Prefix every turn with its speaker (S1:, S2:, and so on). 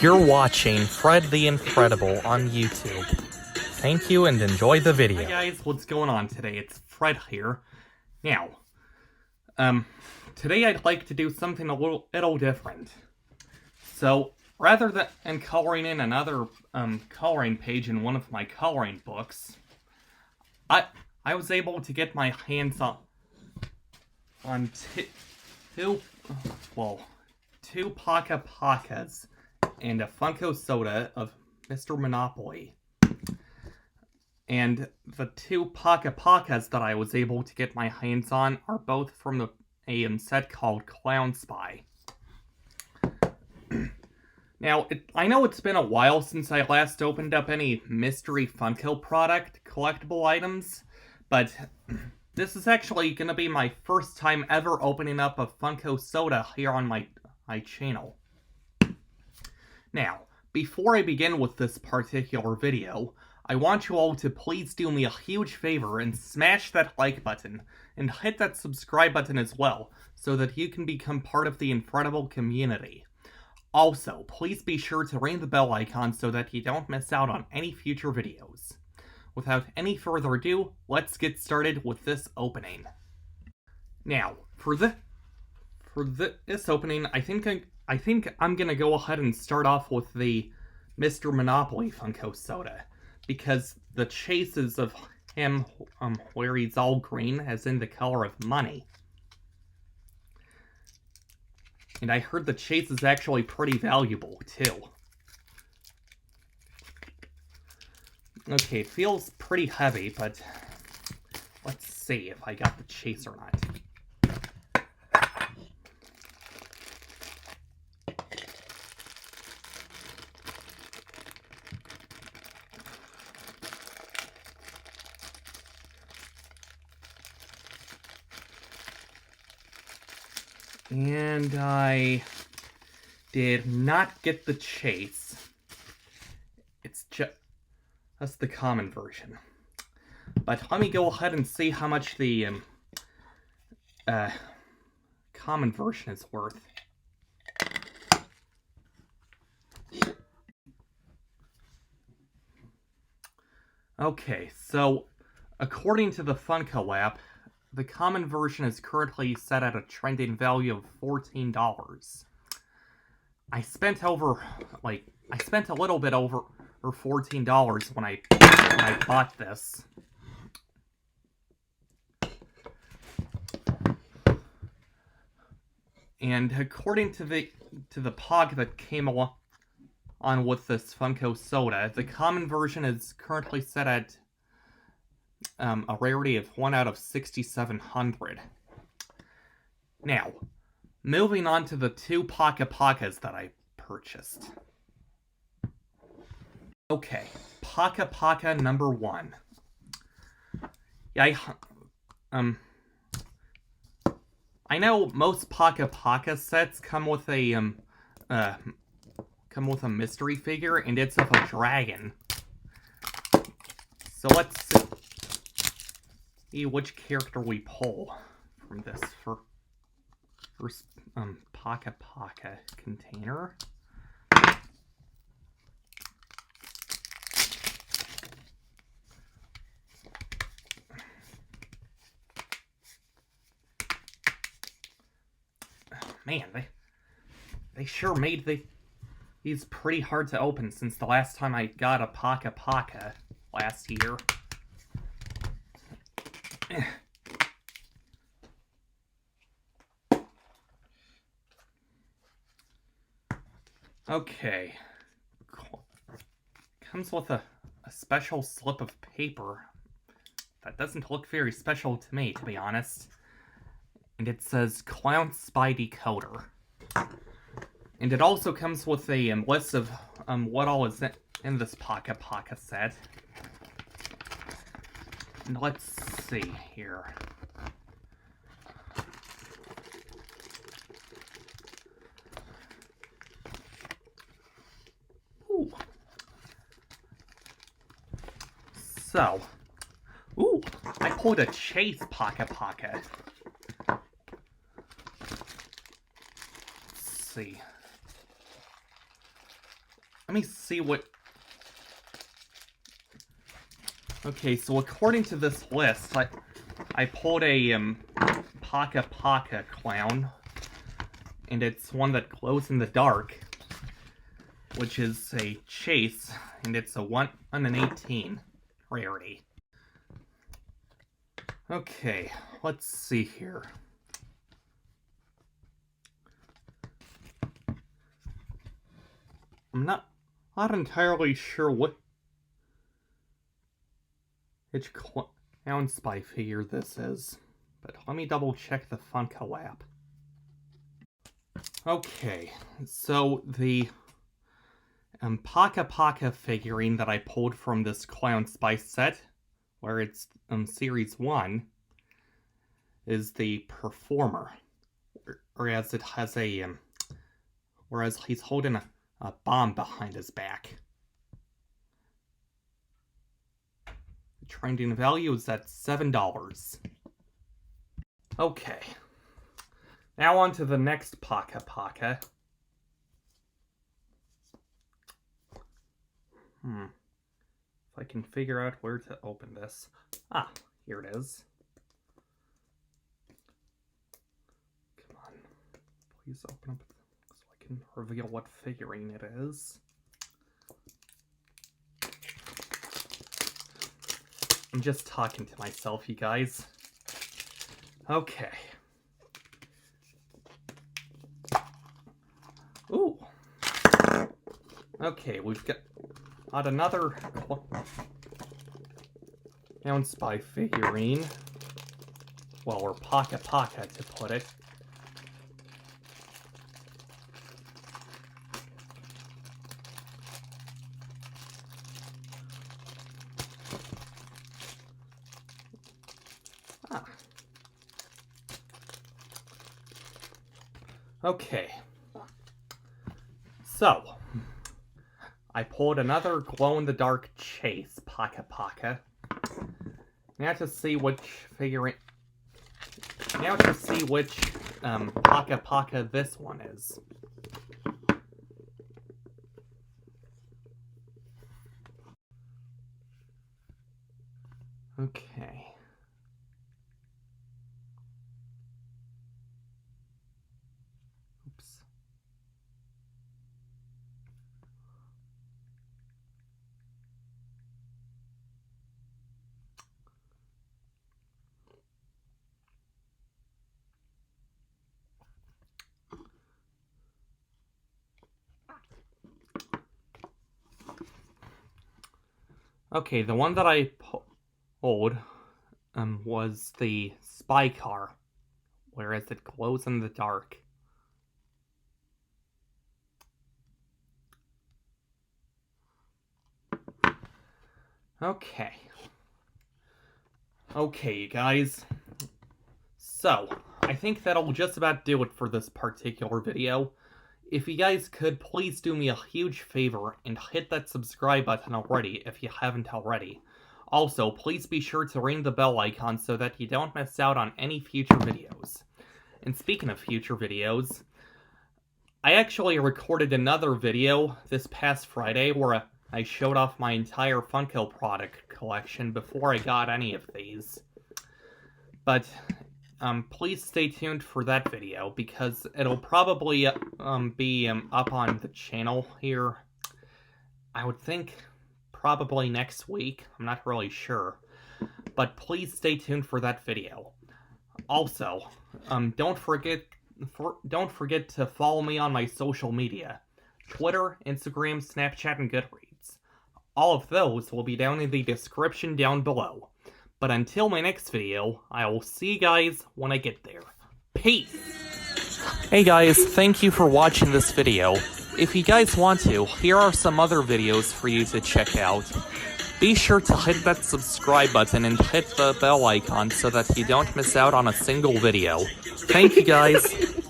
S1: You're watching Fred the Incredible on YouTube. Thank you and enjoy the video.
S2: Hi guys, what's going on today? It's Fred here. Now, today I'd like to do something a little different. So, rather than coloring in another coloring page in one of my coloring books, I was able to get my hands on two Paka-Pakas and a Funko Soda of Mr. Monopoly. And the two Paka-Pakas that I was able to get my hands on are both from a set called Clownspy. Now, I know it's been a while since I last opened up any mystery Funko product collectible items, but this is actually going to be my first time ever opening up a Funko Soda here on my channel. Now, before I begin with this particular video, I want you all to please do me a huge favor and smash that like button and hit that subscribe button as well so that you can become part of the incredible community. Also, please be sure to ring the bell icon so that you don't miss out on any future videos. Without any further ado, let's get started with this opening. Now, for this opening, I think I'm gonna go ahead and start off with the Mr. Monopoly Funko Soda, because the chases of him where he's all green, as in the color of money. And I heard the chase is actually pretty valuable, too. Okay, it feels pretty heavy, but let's see if I got the chase or not. And I did not get the chase. It's just the common version. But let me go ahead and see how much the common version is worth. Okay, so according to the Funko app, the common version is currently set at a trending value of $14. I spent a little bit over $14 when I bought this. And according to the Pog that came on with this Funko Soda, the common version is currently set at a rarity of 1 out of 6,700. Now, moving on to the two Paka-Pakas that I purchased. Okay, Paka-Paka number 1. Yeah, I know most Paka-Paka sets come with a mystery figure, and it's of a dragon. So let's see which character we pull from this first Paka-Paka container. Man, they sure made these pretty hard to open since the last time I got a Paka-Paka last year. Okay. Comes with a special slip of paper that doesn't look very special to me, to be honest. And it says Clownspy Decoder. And it also comes with a list of what all is in this Paka-Paka set. And let's see here. Ooh. So, I pulled a Chase Paka-Paka. Let's see. let me see what... Okay, so according to this list, I pulled a Paka-Paka clown, and it's one that glows in the dark, which is a chase, and it's a 1 in 18 rarity. Okay, let's see here. I'm not entirely sure which Clownspy figure this is, but let me double check the Funko app. Okay, so the Paka-Paka figurine that I pulled from this Clownspy set, where it's Series 1, is the Performer, whereas it has a whereas he's holding a bomb behind his back. The trending value is at $7. Okay. Now on to the next Paka-Paka. If I can figure out where to open this. Ah, here it is. Come on. Please open up so I can reveal what figurine it is. I'm just talking to myself, you guys. Okay. Ooh. Okay, we've got another Clownspy figurine. Well, or Paka-Paka to put it. Okay, so I pulled another glow-in-the-dark chase Paka-Paka. Now to see which figurine. Now to see which Paka-Paka this one is. Okay. Okay, the one that I pulled was the spy car, whereas it glows in the dark. Okay. Okay, you guys. So, I think that'll just about do it for this particular video. If you guys could, please do me a huge favor and hit that subscribe button already if you haven't already. Also, please be sure to ring the bell icon so that you don't miss out on any future videos. And speaking of future videos, I actually recorded another video this past Friday where I showed off my entire Funko product collection before I got any of these. But please stay tuned for that video because it'll probably be up on the channel here. I would think probably next week. I'm not really sure. But please stay tuned for that video. Also, don't forget to follow me on my social media. Twitter, Instagram, Snapchat, and Goodreads. All of those will be down in the description down below. But until my next video, I will see you guys when I get there. Peace!
S1: Hey guys, thank you for watching this video. If you guys want to, here are some other videos for you to check out. Be sure to hit that subscribe button and hit the bell icon so that you don't miss out on a single video. Thank you guys!